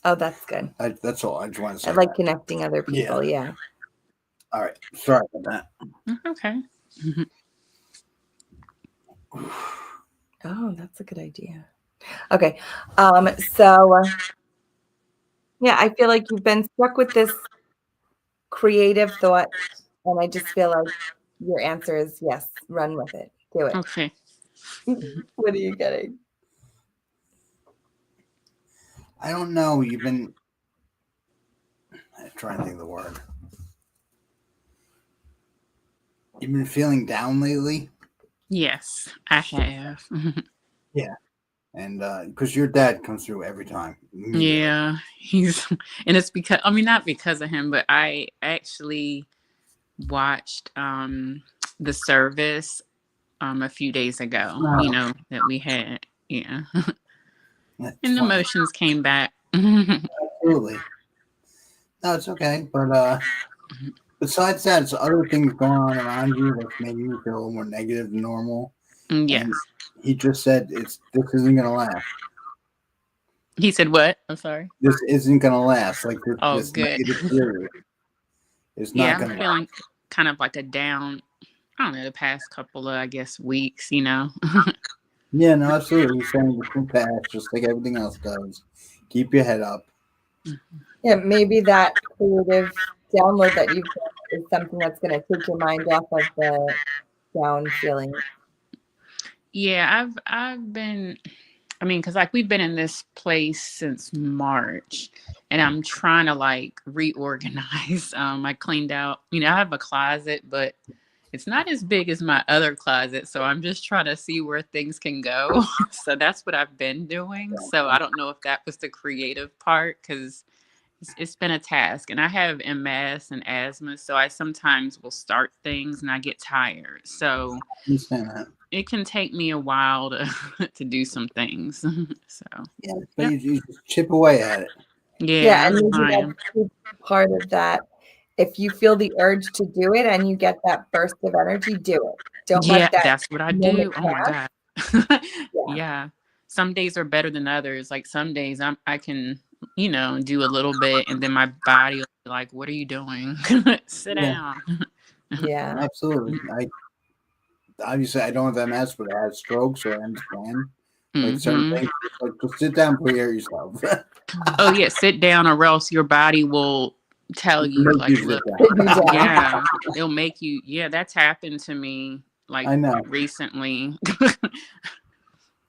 Oh, that's good. That's all. I just want to say. I like that. connecting other people. Yeah. All right. Sorry about Okay. that. Oh, that's a good idea. Okay. So yeah, I feel like you've been struck with this creative thought, and I just feel like your answer is yes, run with it. Do it. Okay. What are you getting? I don't know. I'm trying to think of the word. You've been feeling down lately? Yes, I have. Yeah. And because your dad comes through every time. Yeah, and it's because not because of him, but I actually watched the service a few days ago. Oh, That we had. Yeah. that's And the funny. emotions came back. Absolutely. No, it's okay. But besides that, it's other things going on around you that's making you feel a little more negative than normal. And Yes. he just said this isn't gonna last. He said what? I'm sorry. This isn't gonna last. Like Oh, this good. negative period is Yeah, not I'm gonna last. feeling kind of like a down, I don't know, the past couple of, I guess, weeks, Yeah, no, absolutely. He's saying the true path, just like everything else does. Keep your head up. Yeah, maybe that creative download that you've got is something that's going to take your mind off of the down feeling. Yeah, I've been, because like we've been in this place since March, and I'm trying to like reorganize. I cleaned out, I have a closet, but it's not as big as my other closet. So I'm just trying to see where things can go. So that's what I've been doing. So I don't know if that was the creative part, because it's been a task. And I have MS and asthma. So I sometimes will start things and I get tired. So I understand that. it can take me a while to to do some things. So Yeah, but you just chip away at it. yeah, And I'm maybe trying. that's part of that. If you feel the urge to do it and you get that burst of energy, do it. Don't Yeah, let that that's what I moment do. Oh my pass. God. Yeah. Yeah. Some days are better than others. Like some days I can, do a little bit and then my body will be like, what are you doing? Sit Yeah, down. Yeah. absolutely. Obviously I don't have MS, but I had strokes, so I understand. Like certain Hmm. things, just sit down, and hear yourself. Oh yeah, sit down or else your body will tell you Make like, you sit look, Sit you down. down. yeah, it'll make you, yeah, that's happened to me like I know. recently.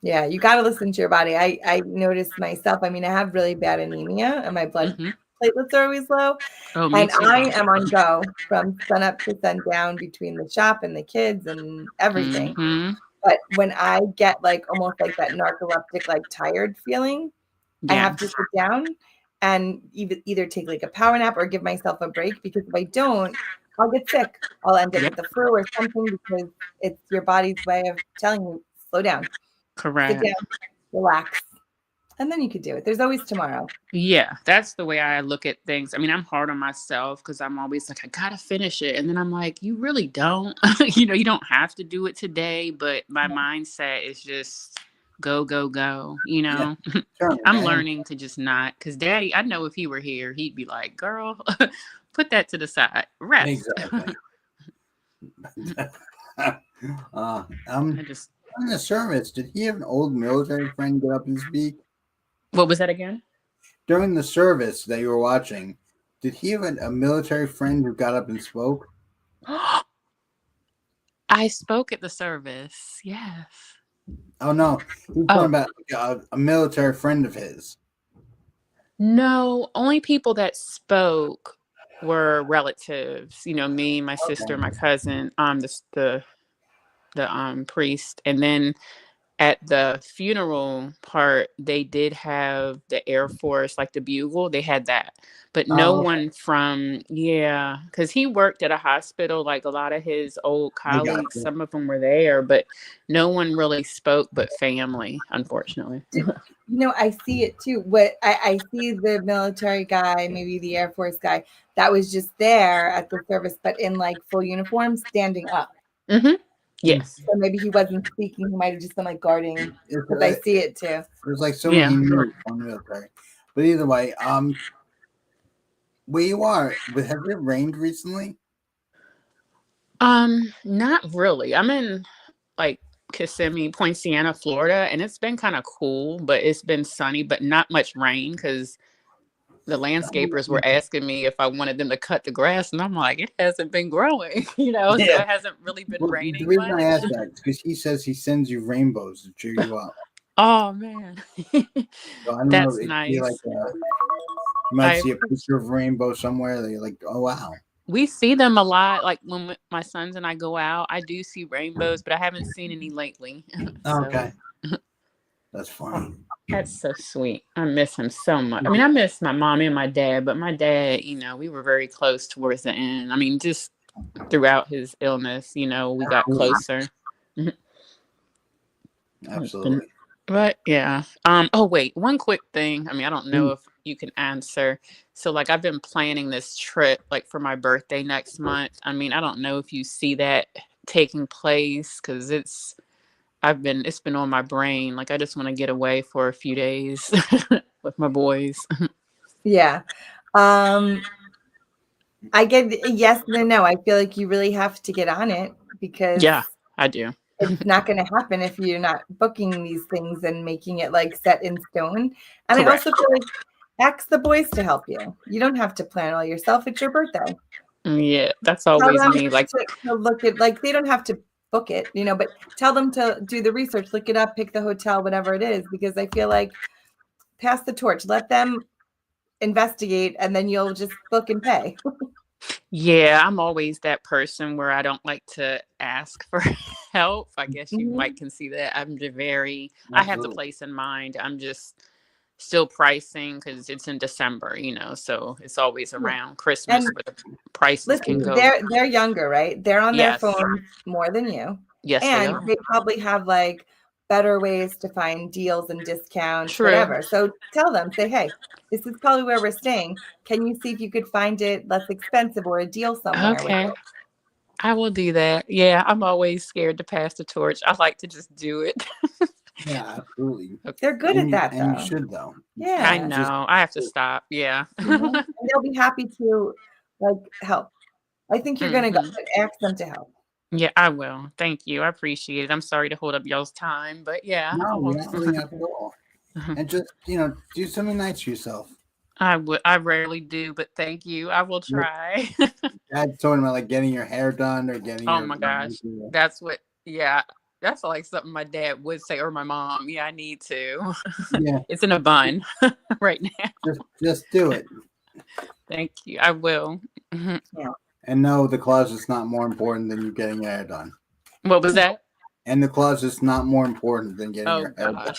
Yeah, you got to listen to your body. I noticed myself. I have really bad anemia and my blood Hmm. platelets are always low. Oh, me And too. I am on go from sun up to sundown between the shop and the kids and everything. Hmm. But when I get like almost like that narcoleptic, like tired feeling, I Yeah. have to sit down and either take like a power nap or give myself a break, because if I don't, I'll get sick. I'll end up Yep. with the flu or something because it's your body's way of telling you, slow down, sit Correct. down, relax, and then you could do it. There's always tomorrow. Yeah, that's the way I look at things. I mean, I'm hard on myself because I'm always like, I gotta finish it. And then I'm like, you really don't. You don't have to do it today, but my mindset is just go, go, go. Yeah, sure, I'm man. learning to just not, because Daddy, I know if he were here, he'd be like, girl, put that to the side. Rest. Exactly. I just, In the service, did he have an old military friend get up and speak? what was that again? During the service that you were watching, did he have a military friend who got up and spoke? I spoke at the service. Yes. Oh, no. He's talking about a military friend of his. No, only people that spoke were relatives. Me, my sister, my cousin, the priest, and then at the funeral part, they did have the Air Force, like the bugle. They had that, but no one from because he worked at a hospital. Like a lot of his old I got colleagues, you. some of them were there, but no one really spoke. But family, unfortunately. I see it too. What I see the military guy, maybe the Air Force guy, that was just there at the service, but in like full uniform, standing up. Mm-hmm. Yes. So maybe he wasn't speaking. He might have just been like guarding. Because I see it too. There's like so many news on the military. But either way, where you are, have it rained recently? Not really. I'm in like Kissimmee, Poinciana, Florida, and it's been kind of cool, but it's been sunny, but not much rain because the landscapers were asking me if I wanted them to cut the grass, and I'm like, it hasn't been growing, so it hasn't really been raining. The reason much. I ask that is because he says he sends you rainbows to cheer you up. Oh man, So I don't that's know if nice. you like you might see a picture of rainbow somewhere that you're like, oh wow. We see them a lot. Like when my sons and I go out, I do see rainbows, but I haven't seen any lately. Okay. That's funny. That's so sweet. I miss him so much. I mean, I miss my mom and my dad, but my dad, we were very close towards the end. I mean, just throughout his illness, we got closer. Absolutely. But yeah. Oh wait, one quick thing. I mean, I don't know if you can answer. So like I've been planning this trip like for my birthday next month. I mean, I don't know if you see that taking place because it's been on my brain. Like I just want to get away for a few days with my boys. Yeah. I get yes and no. I feel like you really have to get on it because I do. It's not going to happen if you're not booking these things and making it like set in stone. And Correct. I also feel like ask the boys to help you. You don't have to plan all yourself. It's your birthday. Yeah, that's always me. Like to look at, like they don't have to book it, but tell them to do the research, look it up, pick the hotel, whatever it is, because I feel like pass the torch, let them investigate, and then you'll just book and pay. Yeah, I'm always that person where I don't like to ask for help. I guess you might can see that. I'm just I have the place in mind. I'm just still pricing because it's in December, so it's always around Christmas where the prices can go. They're younger, right? They're on their phones more than you. Yes, and they probably have like better ways to find deals and discounts, whatever. So tell them, say, hey, this is probably where we're staying. Can you see if you could find it less expensive or a deal somewhere? Okay. I will do that. Yeah, I'm always scared to pass the torch. I like to just do it. Yeah, absolutely. They're good at that, and you should, though. Yeah. I know. I have to stop. Yeah. And they'll be happy to like help. I think you're going to go ask them to help. Yeah, I will. Thank you. I appreciate it. I'm sorry to hold up y'all's time, but yeah. No, not really at all. And just, do something nice for yourself. I rarely do, but thank you. I will try. I told him like getting your hair done or getting my gosh. That's what, that's like something my dad would say or my mom. Yeah, I need to. Yeah. It's in a bun right now. Just do it. Thank you. I will. Yeah. And no, the closet's not more important than you getting your hair done. What was that? And the closet's not more important than getting your hair done.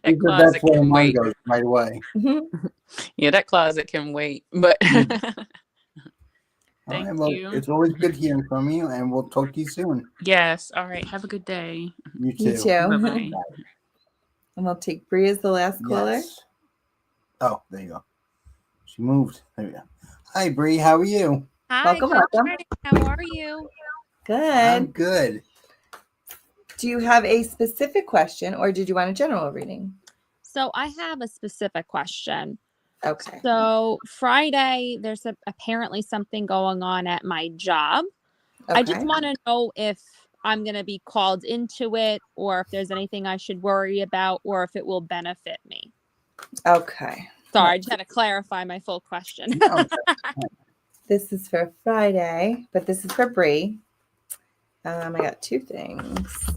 That closet that's where can mine wait goes right away. Yeah, that closet can wait. But All right. Thank Well, you. it's always good hearing from you, and we'll talk to you soon. Yes. All right. Have a good day. You You too. too. Bye And bye. we'll take Bree as the last caller. Yes. Oh, there you go. She moved. There you go. Hi, Bree. How are you? Hi, Welcome, good welcome. morning. How are you? I'm Good. good. Do you have a specific question or did you want a general reading? So I have a specific question. Okay. So Friday, there's apparently something going on at my job. I just Okay. want to know if I'm going to be called into it or if there's anything I should worry about or if it will benefit me. Okay. Sorry, I just had to clarify my full question. No, This is for Friday, but this is for Bree. I got two things.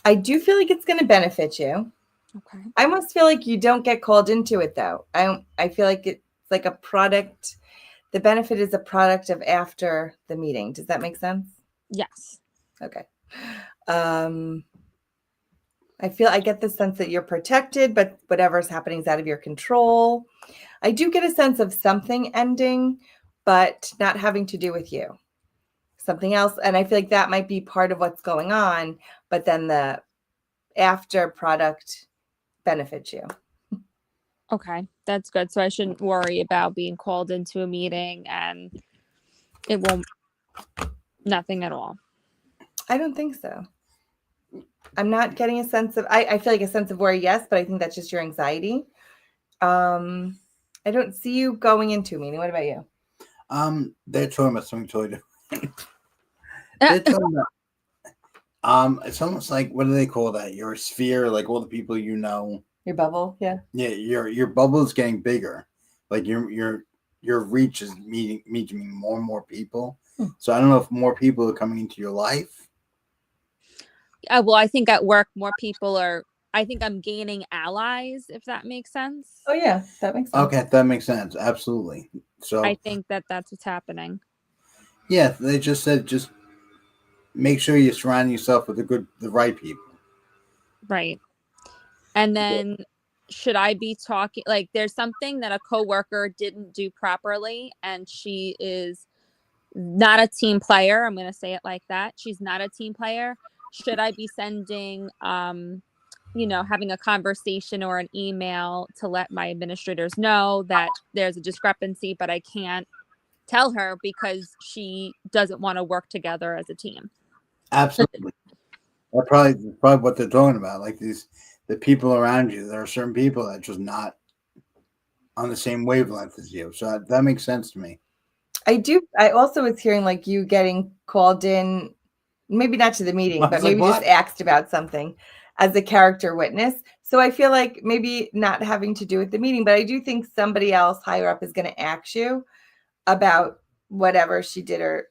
I do feel like it's going to benefit you. Okay. I almost feel like you don't get called into it though. I feel like it's like a product. The benefit is a product of after the meeting. Does that make sense? Yes. Okay. I get the sense that you're protected, but whatever's happening is out of your control. I do get a sense of something ending, but not having to do with you. Something else. And I feel like that might be part of what's going on, but then the after product benefits you. Okay. That's good. So I shouldn't worry about being called into a meeting and it won't, nothing at all. I don't think so. I'm not getting a sense of, I feel like a sense of worry, yes, but I think that's just your anxiety. I don't see you going into a meeting. What about you? they're talking about something totally different. They're talking about, it's almost like, what do they call that? Your sphere, like all the people you know. Your bubble, yeah. Yeah, your bubble is getting bigger. Like your reach is meeting more and more people. So I don't know if more people are coming into your life. Well, I think at work, more people are, I think I'm gaining allies, if that makes sense. Oh, yeah, that makes sense. Okay, that makes sense. Absolutely. So I think that's what's happening. yeah, they just said just make sure you surround yourself with the right people. Right. And then should I be talking, like there's something that a coworker didn't do properly and she is not a team player. I'm going to say it like that. She's not a team player. Should I be sending, having a conversation or an email to let my administrators know that there's a discrepancy, but I can't tell her because she doesn't want to work together as a team? Absolutely. That's probably what they're talking about. Like the people around you. There are certain people that are just not on the same wavelength as you. So that makes sense to me. I also was hearing like you getting called in, maybe not to the meeting, but maybe just asked about something as a character witness. So I feel like maybe not having to do with the meeting, but I do think somebody else higher up is going to ask you about whatever she did or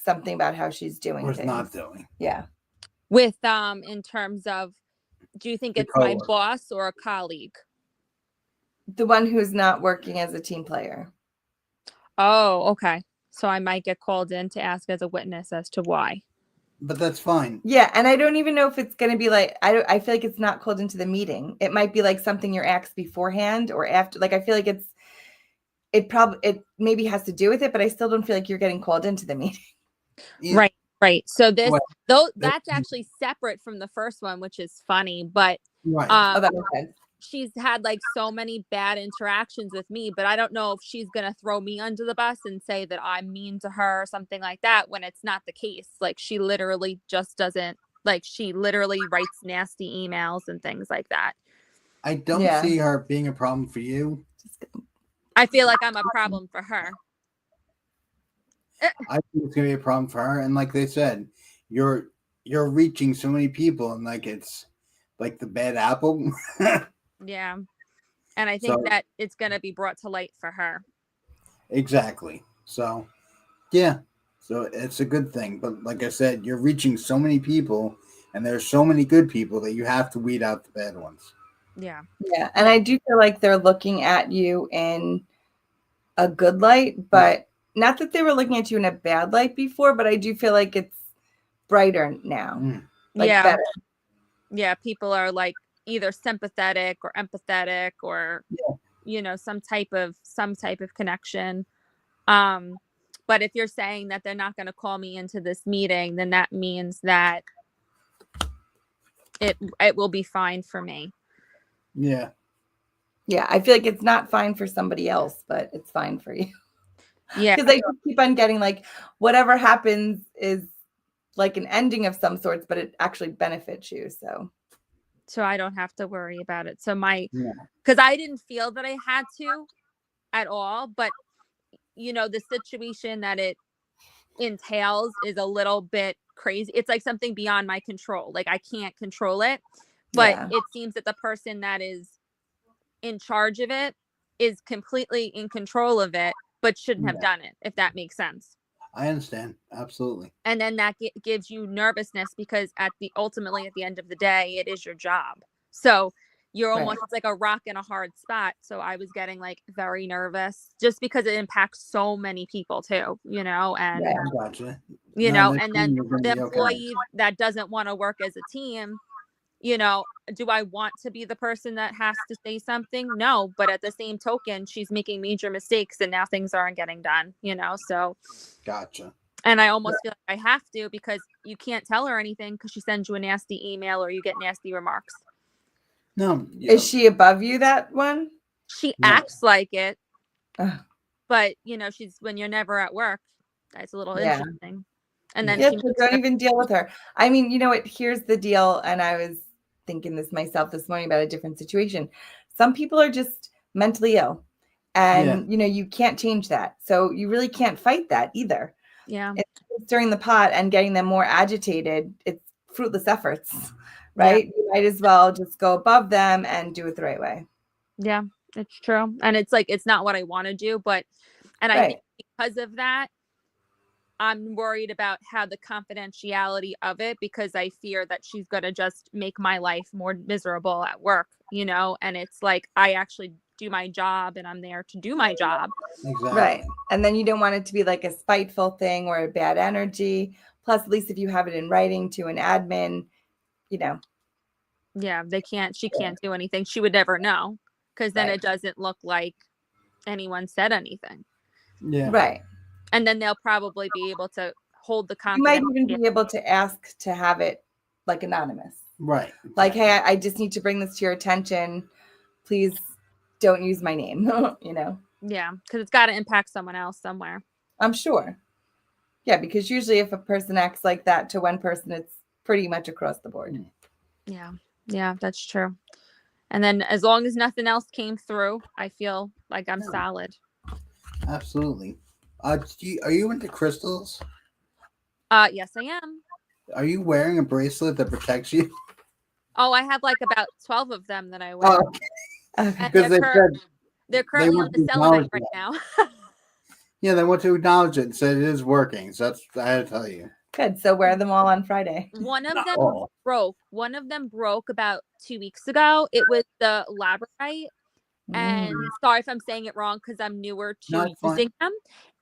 something about how she's doing Or things. not doing. Yeah. With in terms of, do you think it's my boss or a colleague? The one who's not working as a team player. Oh, okay. So I might get called in to ask as a witness as to why. But that's fine. Yeah, and I don't even know if it's going to be like I feel like it's not called into the meeting. It might be like something you're asked beforehand or after. Like I feel like it maybe has to do with it, but I still don't feel like you're getting called into the meeting. Yeah. Right. So that's actually separate from the first one, which is funny, but that makes sense. She's had like so many bad interactions with me, but I don't know if she's going to throw me under the bus and say that I'm mean to her or something like that when it's not the case. Like she literally just doesn't, like she literally writes nasty emails and things like that. I don't see her being a problem for you. I feel like I'm a problem for her. I think it's gonna be a problem for her. And like they said, you're reaching so many people and like it's like the bad apple. Yeah. And I think that it's gonna be brought to light for her. Exactly. So yeah. So it's a good thing. But like I said, you're reaching so many people and there's so many good people that you have to weed out the bad ones. Yeah. Yeah. And I do feel like they're looking at you in a good light, but not that they were looking at you in a bad light before, but I do feel like it's brighter now. Like better. Yeah, people are like either sympathetic or empathetic or some type of connection. But if you're saying that they're not going to call me into this meeting, then that means that it will be fine for me. Yeah. Yeah, I feel like it's not fine for somebody else, but it's fine for you. Yeah. Because I just keep on getting like whatever happens is like an ending of some sorts, but it actually benefits you. So I don't have to worry about it. So Yeah. because I didn't feel that I had to at all, but the situation that it entails is a little bit crazy. It's like something beyond my control. Like I can't control it, but Yeah. it seems that the person that is in charge of it is completely in control of it, but shouldn't have done it, if that makes sense. I understand. Absolutely. And then that gives you nervousness because ultimately at the end of the day, it is your job. So you're almost, it's like a rock in a hard spot. So I was getting like very nervous just because it impacts so many people too, and, I gotcha. and then the employee that doesn't want to work as a team, do I want to be the person that has to say something? No, but at the same token, she's making major mistakes and now things aren't getting done, so. Gotcha. And I almost feel like I have to because you can't tell her anything because she sends you a nasty email or you get nasty remarks. No. Is she above you, that one? She acts like it, Ugh. but she's when you're never at work, that's a little interesting. And then so don't even deal with her. I mean, you know what? Here's the deal. And I was thinking this myself this morning about a different situation. Some people are just mentally ill, and you can't change that. So you really can't fight that either. Yeah. It's stirring the pot and getting them more agitated. It's fruitless efforts, right? Yeah. You might as well just go above them and do it the right way. Yeah, it's true. And it's like, it's not what I want to do, and I think because of that, I'm worried about how the confidentiality of it, because I fear that she's going to just make my life more miserable at work, and it's like, I actually do my job and I'm there to do my job. Exactly. Right. And then you don't want it to be like a spiteful thing or a bad energy. Plus, at least if you have it in writing to an admin, Yeah, she can't do anything. She would never know, because then it doesn't look like anyone said anything. Yeah. Right. And then they'll probably be able to hold the You confidence. might even be able to ask to have it like anonymous. Right. Like, hey, I just need to bring this to your attention. Please don't use my name, Yeah, because it's got to impact someone else somewhere. I'm sure. Yeah, because usually if a person acts like that to one person, it's pretty much across the board. Yeah, that's true. And then as long as nothing else came through, I feel like I'm solid. Absolutely. Are you into crystals? Yes, I am. Are you wearing a bracelet that protects you? Oh, I have like about 12 of them that I wear. Because they're currently on the selenite right now. Yeah, they want to acknowledge it and say it is working. So that's, I had to tell you. Good. So wear them all on Friday. One of them broke. One of them broke about 2 weeks ago. It was the labradorite. And sorry if I'm saying it wrong because I'm newer to using them.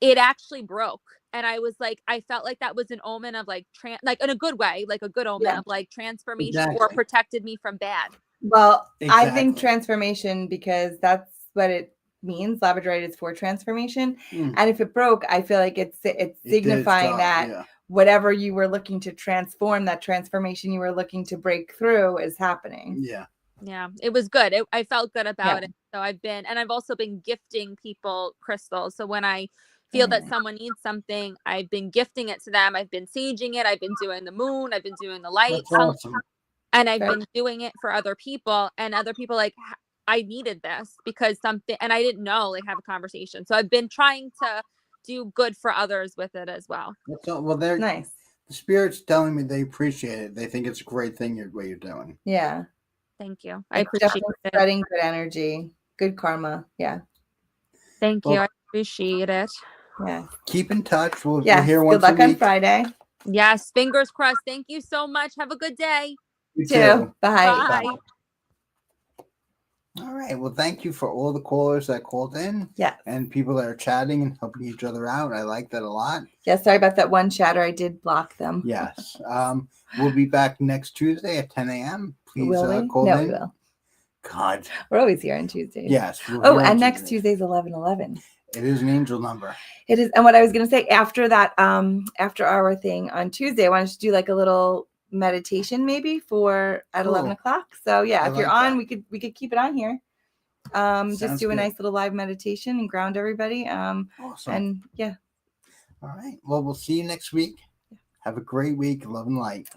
It actually broke. And I was like, I felt like that was an omen of like in a good way, like a good omen of like transformation, or protected me from bad. Well, I think transformation, because that's what it means. Labradorite is for transformation. And if it broke, I feel like it's signifying that whatever you were looking to transform, that transformation you were looking to break through is happening. Yeah, it was good. I felt good about it. So I've also been gifting people crystals. So when I feel that someone needs something, I've been gifting it to them. I've been saging it. I've been doing the moon. I've been doing the light. Awesome. And I've been doing it for other people, and other people like, I needed this because something, and I didn't know, like, have a conversation. So I've been trying to do good for others with it as well. Well, they're nice. The spirit's telling me they appreciate it. They think it's a great thing what you're doing. Yeah. Thank you. I appreciate it. Spreading good energy, good karma. Yeah. Thank you. I appreciate it. Yeah. Keep in touch. We'll hear once a week. Good luck on Friday. Yes. Fingers crossed. Thank you so much. Have a good day. You too. Bye. Bye. All right. Well, thank you for all the callers that called in Yes. and people that are chatting and helping each other out. I like that a lot. Yeah, sorry about that one chatter. I did block them. Yes. We'll be back next Tuesday at 10 a.m. Please Will we? call No, in. we will. God. We're always here on Tuesdays. Yes. Oh, and next Tuesday's 11/11. It is an angel number. It is. And what I was going to say after that, after our thing on Tuesday, I wanted to do like a little meditation maybe for at Cool. 11 o'clock. So yeah, I if you're like on, that. we could keep it on here. Just Sounds do a good. nice little live meditation and ground everybody. Awesome. And yeah. All right. Well, we'll see you next week. Have a great week. Love and light.